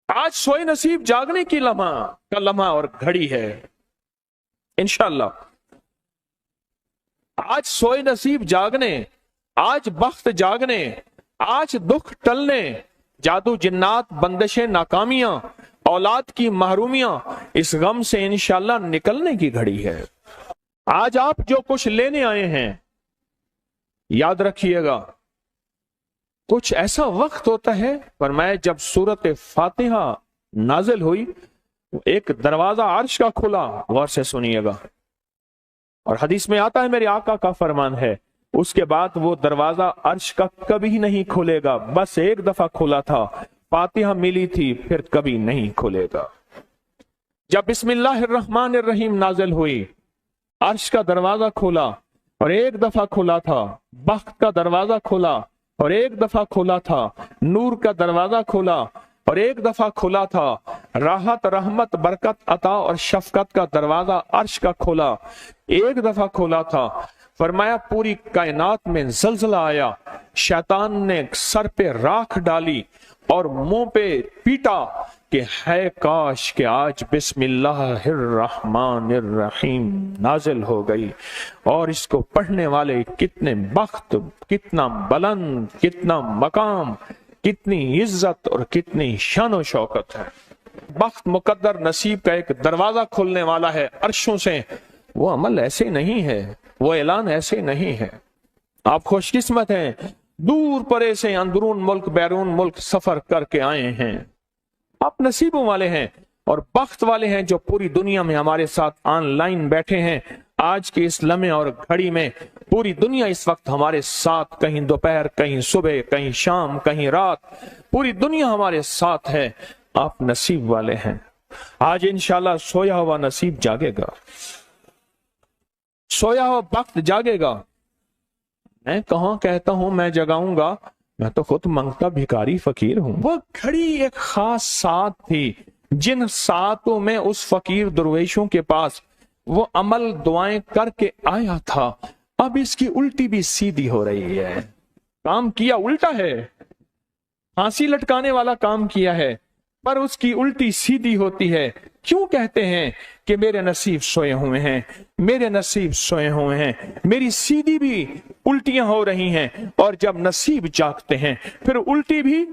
आज सोए नसीब जागने की लम्हा और घड़ी है इंशाअल्लाह। आज सोए नसीब जागने, आज बख्त जागने, आज दुख टलने, जादू जिन्नात बंदिशें नाकामियां, औलाद की महरूमियां, इस गम से इंशाअल्लाह निकलने की घड़ी है। आज आप जो कुछ लेने आए हैं, याद रखिएगा कुछ ऐसा वक्त होता है, फरमाया जब सूरत फातिहा नाजिल हुई एक दरवाजा अर्श का खुला, गौर से सुनिएगा, और हदीस में आता है मेरे आका का फरमान है, उसके बाद वो दरवाजा अर्श का कभी नहीं खुलेगा, बस एक दफा खुला था, फातिहा मिली थी, फिर कभी नहीं खुलेगा। जब बिस्मिल्लाहिर्रहमानिर्रहीम नाजिल हुई, अर्श का दरवाजा खुला और एक दफा खुला था, बख्त का दरवाजा खुला और एक दफा खुला था, नूर का दरवाजा खुला और एक दफा खुला था, राहत रहमत बरकत अता और शफकत का दरवाजा अर्श का खुला, एक दफा खुला था। फरमाया पूरी कायनात में जलजला आया, शैतान ने सर पे राख डाली और मुंह पे पीटा कि है काश कि आज बिस्मिल्लाहिर्रहमानिर्रहीम नाजिल हो गई, और इसको पढ़ने वाले कितने बख्त, कितना बुलंद, कितना मकाम, कितनी इज्जत और कितनी शान और शौकत है। बख्त मुकद्दर नसीब का एक दरवाजा खुलने वाला है अर्शों से। वो अमल ऐसे नहीं है, वो ऐलान ऐसे नहीं है। आप खुशकिस्मत हैं, दूर परे से अंदरून मुल्क बैरून मुल्क सफर करके आए हैं। आप नसीबों वाले हैं और बख्त वाले हैं जो पूरी दुनिया में हमारे साथ ऑनलाइन बैठे हैं। आज के इस लम्हे और घड़ी में पूरी दुनिया इस वक्त हमारे साथ, कहीं दोपहर, कहीं सुबह, कहीं शाम, कहीं रात, पूरी दुनिया हमारे साथ है। आप नसीब वाले हैं। आज इंशाल्लाह सोया हुआ नसीब जागेगा, सोया हुआ वक्त जागेगा। मैं कहां कहता हूं मैं जगाऊंगा, मैं तो खुद मंगता भिखारी फकीर हूं। वो घड़ी एक खास साथ थी, जिन सातों में उस फकीर दरवेशों के पास वो अमल दुआएं करके आया था, अब इसकी उल्टी भी सीधी हो रही है। काम किया उल्टा है, फांसी लटकाने वाला काम किया है, पर उसकी उल्टी सीधी होती है। क्यों कहते हैं कि मेरे नसीब सोए हुए हैं, मेरे नसीब सोए हुए हैं, मेरी सीधी भी उल्टियां हो रही हैं, और जब नसीब जागते हैं फिर उल्टी भी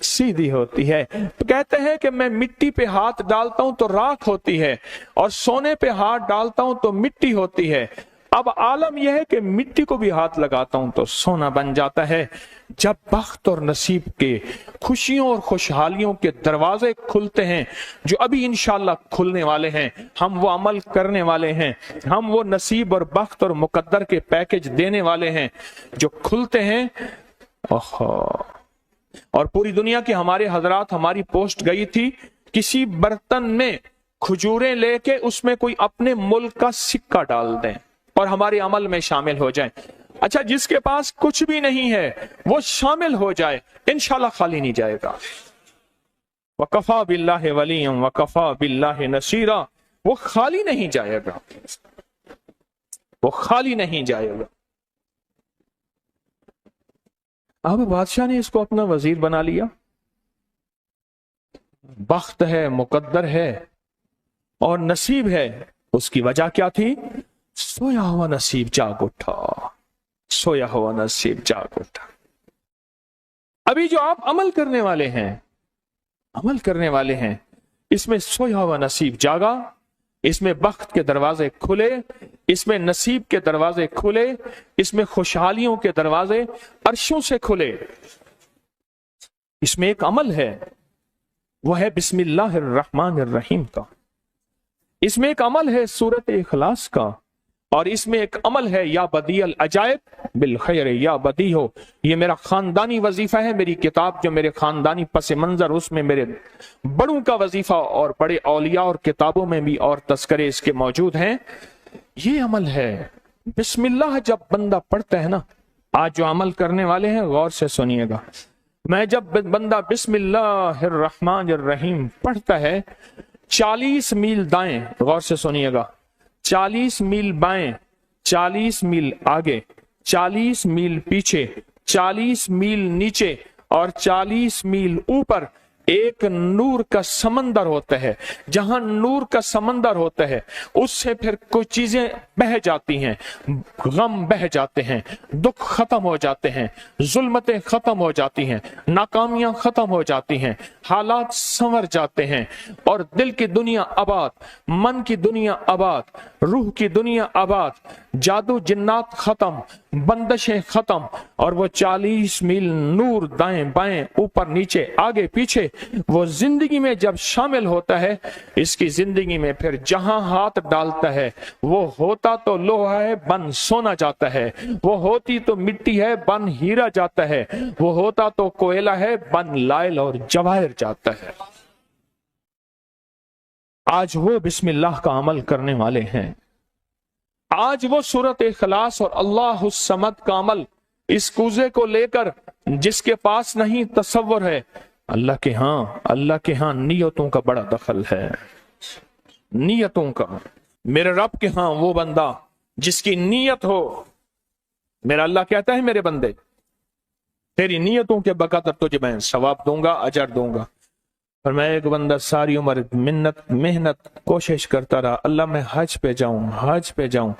सीधी होती है। तो कहते हैं कि मैं मिट्टी पे हाथ डालता हूं तो राख होती है, और सोने पे हाथ डालता हूं तो मिट्टी होती है। अब आलम यह है कि मिट्टी को भी हाथ लगाता हूं तो सोना बन जाता है। जब बख्त और नसीब के खुशियों और खुशहालियों के दरवाजे खुलते हैं, जो अभी इंशाल्लाह खुलने वाले हैं, हम वो अमल करने वाले हैं, हम वो नसीब और बख्त और मुकद्दर के पैकेज देने वाले हैं जो खुलते हैं। और पूरी दुनिया के हमारे हजरात, हमारी पोस्ट गई थी, किसी बर्तन में खजूरें लेके उसमें कोई अपने मुल्क का सिक्का डाल दें और हमारे अमल में शामिल हो जाए। अच्छा, जिसके पास कुछ भी नहीं है वो शामिल हो जाए, इंशाल्लाह खाली नहीं जाएगा। वकफा बिल्लाहि वलिय्यन वकफा बिल्लाहि नसीरा, वो खाली नहीं जाएगा, वो खाली नहीं जाएगा। अब बादशाह ने इसको अपना वजीर बना लिया। बख्त है, मुकद्दर है और नसीब है। उसकी वजह क्या थी? सोया हुआ नसीब जाग उठा, सोया हुआ नसीब जाग उठा। अभी जो आप अमल करने वाले हैं, अमल करने वाले हैं, इसमें सोया हुआ नसीब जागा, इसमें बख्त के दरवाजे खुले, इसमें नसीब के दरवाजे खुले, इसमें खुशहालियों के दरवाजे अर्शों से खुले। इसमें एक अमल है, वो है बिस्मिल्लाहिर्रहमानिर्रहीम का। इसमें एक अमल है सूरत इखलास का, और इसमें एक अमल है या बदी अल अजायब बिल खैर या बदी हो। ये मेरा खानदानी वजीफा है, मेरी किताब जो मेरे खानदानी पस मंजर, उसमें मेरे बड़ों का वजीफा और बड़े औलिया और किताबों में भी और तस्करे इसके मौजूद हैं। ये अमल है बिस्मिल्लाह। जब बंदा पढ़ता है ना, आज जो अमल करने वाले हैं गौर से सुनिएगा, मैं जब बंदा बिस्मिल्लाहिर्रहमानिर्रहीम पढ़ता है, 40 मील दाएं, गौर से सुनिएगा, 40 मील बाएं, 40 मील आगे, 40 मील पीछे, 40 मील नीचे और 40 मील ऊपर एक नूर का समंदर होता है, जहां नूर का समंदर होता है उससे फिर कुछ चीजें बह जाती हैं, गम बह जाते हैं, दुख खत्म हो जाते हैं, जुल्मतें खत्म हो जाती हैं, नाकामियां खत्म हो जाती हैं, हालात संवर जाते हैं और दिल की दुनिया आबाद, मन की दुनिया आबाद, रूह की दुनिया आबाद, जादू जिन्नात खत्म, बंदशें खत्म और वो 40 मील नूर दाएं बाएं ऊपर नीचे आगे पीछे वो जिंदगी में जब शामिल होता है, इसकी जिंदगी में फिर जहां हाथ डालता है वो होता तो लोहा है बन सोना जाता है, वो होती तो मिट्टी है बन हीरा जाता है, वो होता तो कोयला है बन लाइल और जवाहिर जाता है। आज वो बिस्मिल्लाह का अमल करने वाले हैं, आज वो सूरत इखलास और अल्लाह समद का अमल, इस कूजे को लेकर जिसके पास नहीं तसव्वुर है, अल्लाह के हां नियतों का बड़ा दखल है, नियतों का। मेरे रब के हां वो बंदा जिसकी नियत हो, मेरा अल्लाह कहता है मेरे बंदे तेरी नियतों के बकदर तुझे मैं सवाब दूंगा, अजर दूंगा। और मैं एक बंदा सारी उम्र मेहनत कोशिश करता रहा, अल्लाह मैं हज पे जाऊं,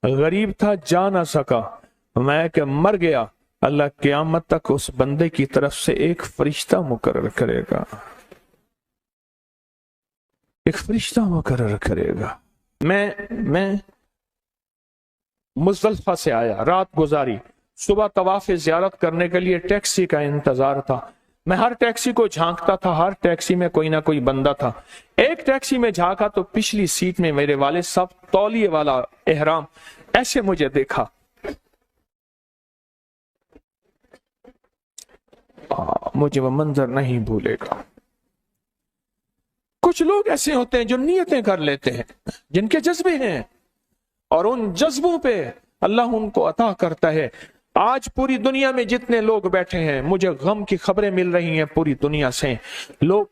गरीब था जा ना सका, मैं कि मर गया, अल्लाह क़यामत तक उस बंदे की तरफ से एक फरिश्ता मुकर्रर करेगा, एक फरिश्ता मुकर्रर करेगा। मैं मुज़दलिफ़ा से आया, रात गुजारी, सुबह तवाफ़ ज़ियारत करने के लिए टैक्सी का इंतजार था। मैं हर टैक्सी को झांकता था, हर टैक्सी में कोई ना कोई बंदा था। एक टैक्सी में झांका तो पिछली सीट में मेरे वाले साहब तौलिए वाला एहराम, ऐसे मुझे देखा, मुझे वो मंजर नहीं भूलेगा। कुछ लोग ऐसे होते हैं जो नियतें कर लेते हैं, जिनके जज्बे हैं और उन जज्बों पे अल्लाह उनको अता करता है। आज पूरी दुनिया में जितने लोग बैठे हैं, मुझे गम की खबरें मिल रही हैं पूरी दुनिया से, लोग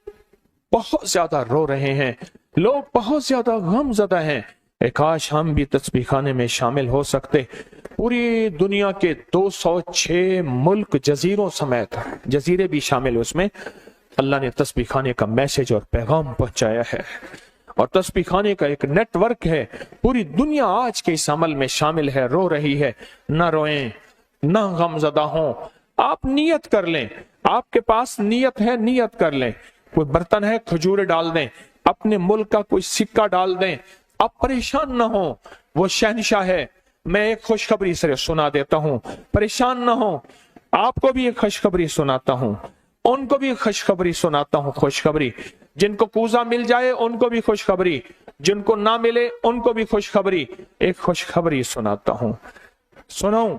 बहुत ज्यादा रो रहे हैं, लोग बहुत ज्यादा गमज़दा हैं। काश हम भी तस्बीह खाने में शामिल हो सकते। पूरी दुनिया के 206 मुल्क जजीरों समेत, जजीरे भी शामिल, उसमें अल्लाह ने तस्बीह खाने का मैसेज और पैगाम पहुंचाया है और तस्बीह खाने का एक नेटवर्क है। पूरी दुनिया आज के इस अमल में शामिल है, रो रही है। ना रोएं, ना गमज़दा हों, आप नियत कर लें, आपके पास नियत है, नियत कर लें। कोई बर्तन है, खजूर डाल दें, अपने मुल्क का कोई सिक्का डाल दें, आप परेशान ना हो, वो शहनशाह है। मैं एक खुशखबरी से सुना देता हूं, परेशान ना हो, आपको भी एक खुशखबरी सुनाता हूं, उनको भी खुशखबरी सुनाता हूं। खुशखबरी, जिनको कूजा मिल जाए उनको भी खुशखबरी, जिनको ना मिले उनको भी खुशखबरी। एक खुशखबरी सुनाता हूं, सुनाऊं।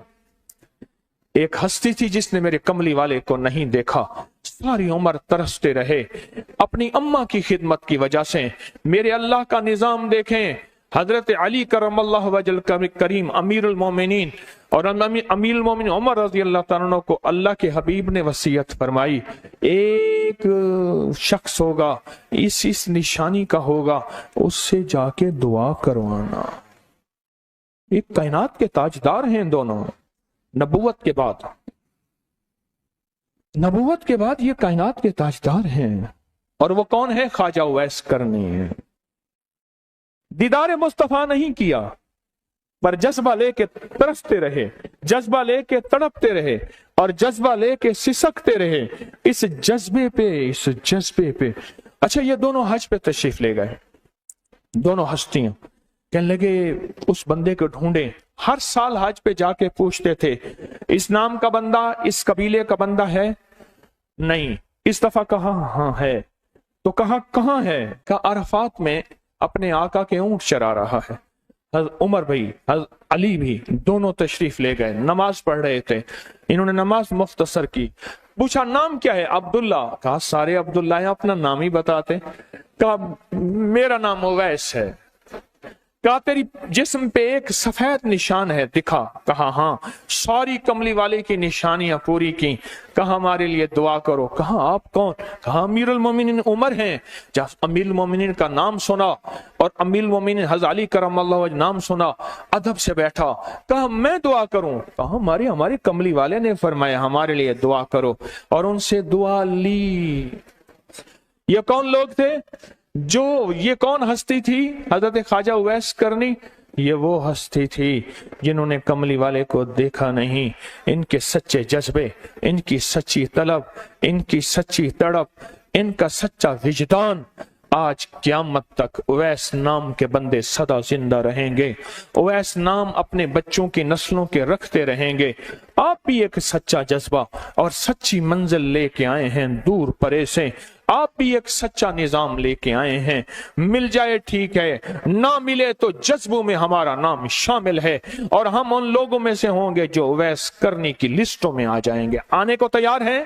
एक हस्ती थी जिसने मेरे कमली वाले को नहीं देखा, सारी उम्र तरसते रहे अपनी अम्मा की खिदमत की वजह से। मेरे अल्लाह का निजाम देखें, हजरत अली करमल्लाहु वजल करीम अमीरुल मोमिनीन और अमीरुल मोमिनीन उमर रज़ी अल्लाह तआला अन्हु को अल्लाह के हबीब ने वसीयत फरमाई, एक शख्स होगा, इस निशानी का होगा, उससे जाके दुआ करवाना। एक कायनात के ताजदार हैं दोनों, नबूवत के बाद ये कायनात के ताजदार हैं। और वो कौन है? ख्वाजा उवैस करनी है। दीदार मुस्तफा नहीं किया, पर जज्बा लेके तरसते रहे, जज्बा लेके तड़पते रहे और जज्बा लेके सिसकते रहे। इस जज्बे पे अच्छा, ये दोनों हज पे तशरीफ ले गए, दोनों हस्तियां। कहने लगे उस बंदे को ढूंढे। हर साल हज पे जाके पूछते थे, इस नाम का बंदा, इस कबीले का बंदा है? नहीं। इस दफा कहा हाँ है। तो कहा कहाँ है? कहा अरफात में अपने आका के ऊंट चरा रहा है। उमर भाई, अली भी, दोनों तशरीफ ले गए, नमाज पढ़ रहे थे। इन्होंने नमाज मुख्तसर की। पूछा नाम क्या है? अब्दुल्ला। कहा सारे अब्दुल्ला है, अपना नाम ही बताते। कहा मेरा नाम उवैस है। कहा तेरी जिस्म पे एक सफेद निशान है, दिखा। कहा हाँ। सारी कमली वाले की निशानियां पूरी की। कहा हमारे लिए दुआ करो। कहा आप कौन? कहा अमीरुल मोमिनीन उमर हैं। जब अमीरुल मोमिनीन का नाम सुना और अमीरुल मोमिनीन हज़रत अली करमल्लाहु वजह नाम सुना, अदब से बैठा। कहा मैं दुआ करूं? कहा हमारे कमली वाले ने फरमाया हमारे लिए दुआ करो। और उनसे दुआ ली। یہ کون لوگ تھے؟ یہ کون ہستی تھی؟ حضرت خواجہ اویس کرنی، یہ وہ ہستی تھی جنہوں نے کملی والے کو دیکھا نہیں۔ ان کے سچے جذبے، ان کی سچی طلب، ان کی سچی تڑپ، ان کا سچا وجدان، آج قیامت تک اویس نام کے بندے سدا زندہ رہیں گے۔ اویس نام اپنے بچوں کی نسلوں کے رکھتے رہیں گے۔ آپ بھی ایک سچا جذبہ اور سچی منزل لے کے آئے ہیں دور پرے سے، آپ بھی ایک سچا نظام لے کے آئے ہیں۔ مل جائے ٹھیک ہے، نہ ملے تو جذبوں میں ہمارا نام شامل ہے، اور ہم ان لوگوں میں سے ہوں گے جو اویس کرنی کی لسٹوں میں آ جائیں گے۔ آنے کو تیار ہیں؟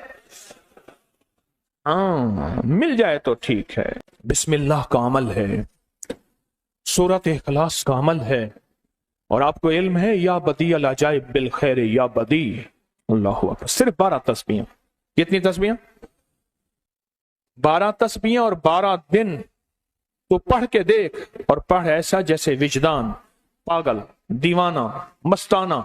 مل جائے تو ٹھیک ہے۔ بسم اللہ کا عمل ہے، سورۃ اخلاص کا عمل ہے، اور آپ کو علم ہے یا بدیع العجائب بالخیر یا بدیع۔ اللہ اکبر۔ صرف 12 تسبیحیں۔ کتنی تسبیحیں؟ 12 تسبیحیں اور 12 دن تو پڑھ کے دیکھ، اور پڑھ ایسا جیسے وجدان پاگل، دیوانہ، مستانہ،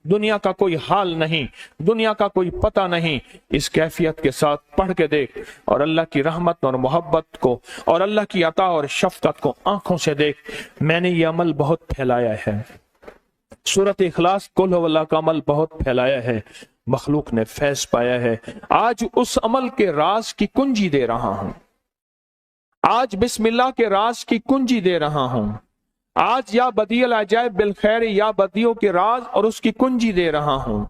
دنیا کا کوئی حال نہیں، دنیا کا کوئی پتہ نہیں، اس کیفیت کے ساتھ پڑھ کے دیکھ، اور اللہ کی رحمت اور محبت کو اور اللہ کی عطا اور شفقت کو آنکھوں سے دیکھ۔ میں نے یہ عمل بہت پھیلایا ہے، سورۃ اخلاص قل هو اللہ کا عمل بہت پھیلایا ہے، مخلوق نے فیض پایا ہے۔ آج اس عمل کے راز کی کنجی دے رہا ہوں، آج بسم اللہ کے راز کی کنجی دے رہا ہوں، آج یا بدیع العجائب بالخیر یا بدیع کے راز اور اس کی کنجی دے رہا ہوں۔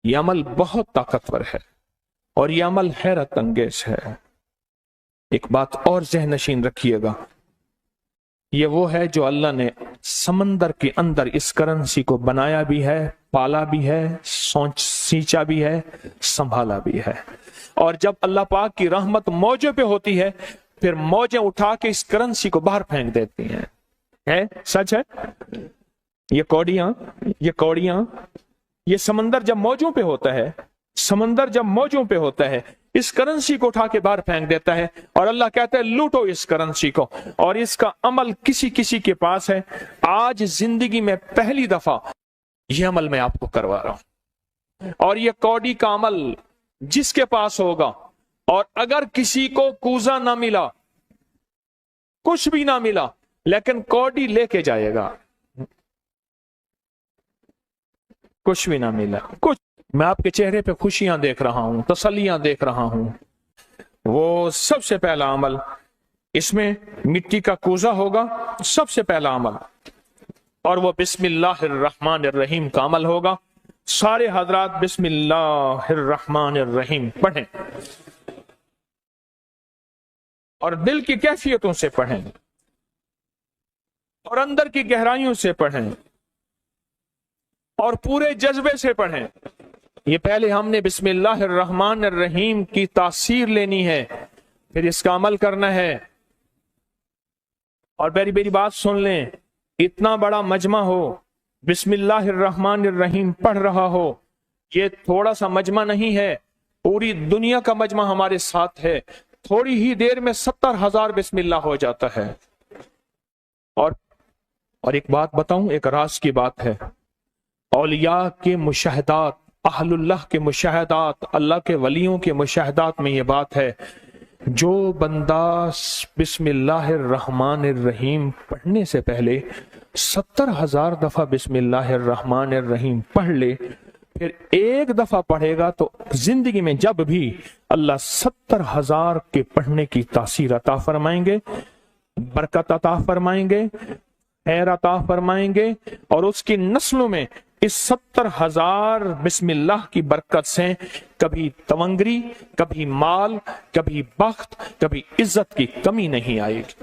یہ عمل بہت طاقتور ہے اور یہ عمل حیرت انگیز ہے۔ ایک بات اور ذہن نشین رکھیے گا، یہ وہ ہے جو اللہ نے سمندر کے اندر اس کرنسی کو بنایا بھی ہے، پالا بھی ہے، سینچا بھی ہے، سنبھالا بھی ہے، اور جب اللہ پاک کی رحمت موجوں پہ ہوتی ہے پھر موجیں اٹھا کے اس کرنسی کو باہر پھینک دیتی ہیں۔ ہے سچ ہے؟ یہ کوڑیاں یہ سمندر جب موجوں پہ ہوتا ہے، سمندر جب موجوں پہ ہوتا ہے اس کرنسی کو اٹھا کے باہر پھینک دیتا ہے، اور اللہ کہتا ہے لوٹو اس کرنسی کو، اور اس کا عمل کسی کے پاس ہے۔ آج زندگی میں پہلی دفعہ یہ عمل میں آپ کو کروا رہا ہوں، اور یہ کوڑی کا عمل جس کے پاس ہوگا، اور اگر کسی کو کوزہ نہ ملا، کچھ بھی نہ ملا، لیکن کوڑی لے کے جائے گا، کچھ بھی نہ ملا، کچھ، میں آپ کے چہرے پہ خوشیاں دیکھ رہا ہوں، تسلیاں دیکھ رہا ہوں، وہ سب سے پہلا عمل، اس میں مٹی کا کوزہ ہوگا، سب سے پہلا عمل، اور وہ بسم اللہ الرحمن الرحیم کا عمل ہوگا۔ سارے حضرات بسم اللہ الرحمن الرحیم پڑھیں، اور دل کی کیفیتوں سے پڑھیں، اور اندر کی گہرائیوں سے پڑھیں، اور پورے جذبے سے پڑھیں۔ یہ پہلے ہم نے بسم اللہ الرحمن الرحیم کی تاثیر لینی ہے، پھر اس کا عمل کرنا ہے۔ اور میری بات سن لیں، اتنا بڑا مجمع ہو، بسم اللہ الرحمن الرحیم پڑھ رہا ہو، یہ تھوڑا سا مجمع نہیں ہے، پوری دنیا کا مجمع ہمارے ساتھ ہے، تھوڑی ہی دیر میں 70,000 بسم اللہ ہو جاتا ہے۔ اور ایک بات بتاؤں، ایک راز کی بات ہے، اولیاء کے مشاہدات، اہل اللہ کے مشاہدات، اللہ کے ولیوں کے مشاہدات میں یہ بات ہے، جو بندہ بسم اللہ الرحمن الرحیم پڑھنے سے پہلے 70,000 دفعہ بسم اللہ الرحمن الرحیم پڑھ لے، پھر ایک دفعہ پڑھے گا تو زندگی میں جب بھی اللہ 70,000 کے پڑھنے کی تاثیر عطا فرمائیں گے، برکت عطا فرمائیں گے، خیر عطا فرمائیں گے، اور اس کی نسلوں میں اس 70,000 بسم اللہ کی برکت سے کبھی تونگری، کبھی مال، کبھی بخت، کبھی عزت کی کمی نہیں آئے گی۔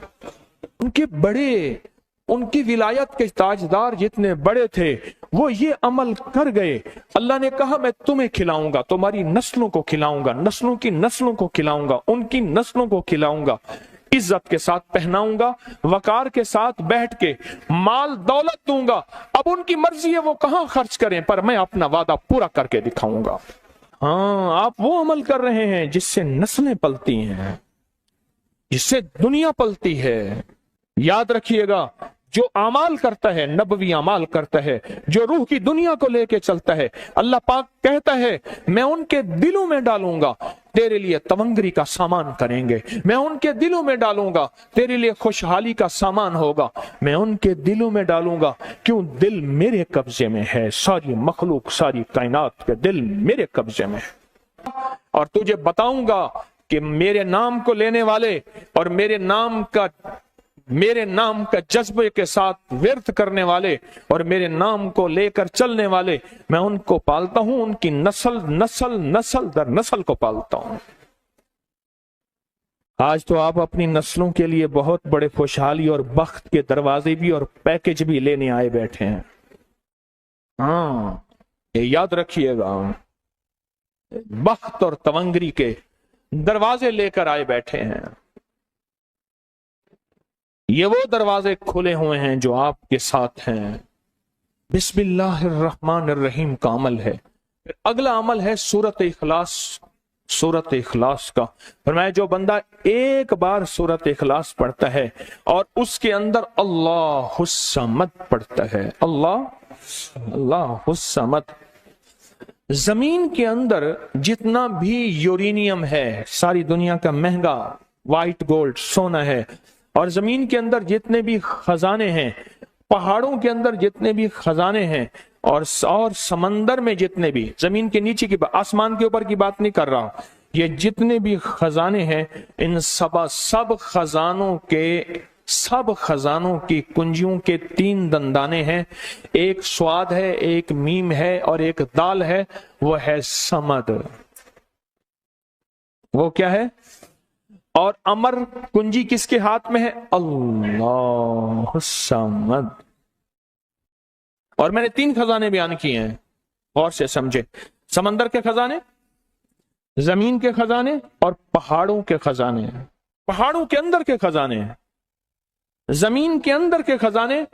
ان کی ولایت کے تاجدار جتنے بڑے تھے وہ یہ عمل کر گئے، اللہ نے کہا میں تمہیں کھلاؤں گا، تمہاری نسلوں کو کھلاؤں گا، نسلوں کی نسلوں کو کھلاؤں گا، ان کی نسلوں کو کھلاؤں گا، عزت کے ساتھ پہناؤں گا، وقار کے ساتھ بیٹھ کے مال دولت دوں گا، اب ان کی مرضی ہے وہ کہاں خرچ کریں، پر میں اپنا وعدہ پورا کر کے دکھاؤں گا۔ ہاں، آپ وہ عمل کر رہے ہیں جس سے نسلیں پلتی ہیں، جس سے دنیا پلتی ہے۔ یاد رکھیے گا، جو अमाल करता है, नबवी अमाल करता है, जो रूह की दुनिया को लेके चलता है, अल्लाह पाक कहता है मैं उनके दिलों में डालूंगा, तेरे लिए तवंगरी का सामान करेंगे, मैं उनके दिलों में डालूंगा, तेरे लिए खुशहाली का सामान होगा, मैं उनके दिलों में डालूंगा। क्यों? दिल मेरे कब्जे में है, सारी मखलूक, सारी कायनात के दिल मेरे कब्जे में है। और तुझे बताऊंगा कि मेरे नाम को लेने वाले और मेरे नाम का जज्बे के साथ व्यर्थ करने वाले और मेरे नाम को लेकर चलने वाले, मैं उनको पालता हूं, उनकी नस्ल दर नस्ल को पालता हूं। आज तो आप अपनी नस्लों के लिए बहुत बड़े खुशहाली और बख्त के दरवाजे भी और पैकेज भी लेने आए बैठे हैं। हाँ, ये याद रखिएगा, बख्त और तवंगरी के दरवाजे लेकर आए बैठे हैं। ये वो दरवाजे खुले हुए हैं जो आपके साथ हैं। बिस्मिल्लाहिर्रहमानिर्रहीम का अमल है। फिर अगला अमल है सूरत इखलास। सूरत इखलास का फरमाया जो बंदा एक बार सूरत इखलास पढ़ता है और उसके अंदर अल्लाहुस समद पढ़ता है, अल्लाहुस समद, जमीन के अंदर जितना भी यूरेनियम है, सारी दुनिया का महंगा व्हाइट गोल्ड सोना है, और जमीन के अंदर जितने भी खजाने हैं, पहाड़ों के अंदर जितने भी खजाने हैं, और समंदर में जितने भी, जमीन के नीचे की, आसमान के ऊपर की बात नहीं कर रहा, ये जितने भी खजाने हैं, इन सब खजानों की कुंजियों के 3 दंदाने हैं। एक स्वाद है, एक मीम है और एक दाल है, वो है समद। वो क्या है? और अमर कुंजी किसके हाथ में है? अल्लाह समद। और मैंने 3 खजाने बयान किए हैं, और से समझे। समंदर के खजाने, जमीन के खजाने और पहाड़ों के खजाने। पहाड़ों के अंदर के खजाने, जमीन के अंदर के खजाने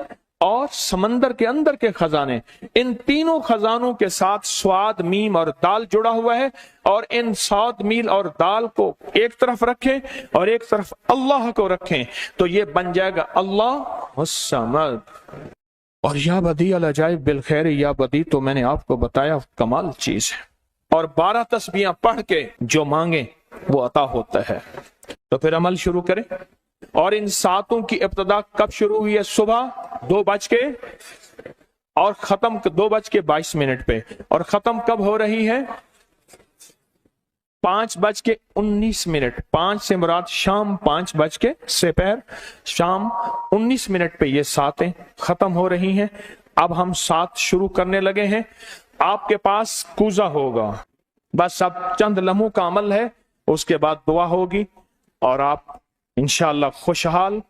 और समंदर के अंदर के खजाने। इन तीनों खजानों के साथ स्वाद, मीम और दाल जुड़ा हुआ है, और इन स्वाद, मील और दाल को एक तरफ रखें और एक तरफ अल्लाह को रखें, तो ये बन जाएगा अल्लाह समद। और या बदी अल अजाइब बिल खैर, या बदी तो मैंने आपको बताया कमाल चीज है। और 12 तस्बीहां पढ़ के जो मांगे वो अता होता है। तो फिर अमल शुरू करें। और इन 7 की इब्तिदा कब शुरू हुई है? सुबह 2 बज के और खत्म 2 बज के 22 मिनट पे, और खत्म कब हो रही है? 5 बज के 19 मिनट। 5 से मुराद शाम 5 बज के दोपहर शाम 19 मिनट पे ये 7 खत्म हो रही हैं। अब हम 7 शुरू करने लगे हैं। आपके पास कूजा होगा, बस अब चंद लम्हों का अमल है, उसके बाद दुआ होगी और आप इंशाअल्लाह खुशहाल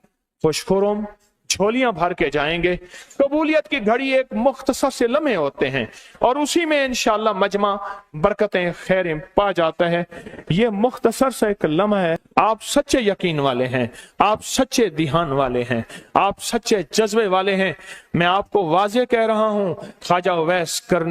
खुशखुरम झोलियां भर के जाएंगे। कबूलियत की घड़ी एक मुख्तसर से लम्हे होते हैं और उसी में इंशाअल्लाह मजमा बरकतें खैरें पा जाता है। ये मुख्तसर सा एक लम्हा है। आप सच्चे यकीन वाले हैं, आप सच्चे ध्यान वाले हैं, आप सच्चे जज्बे वाले हैं। मैं आपको वाजे कह रहा हूं, ख्वाजा उवैस करने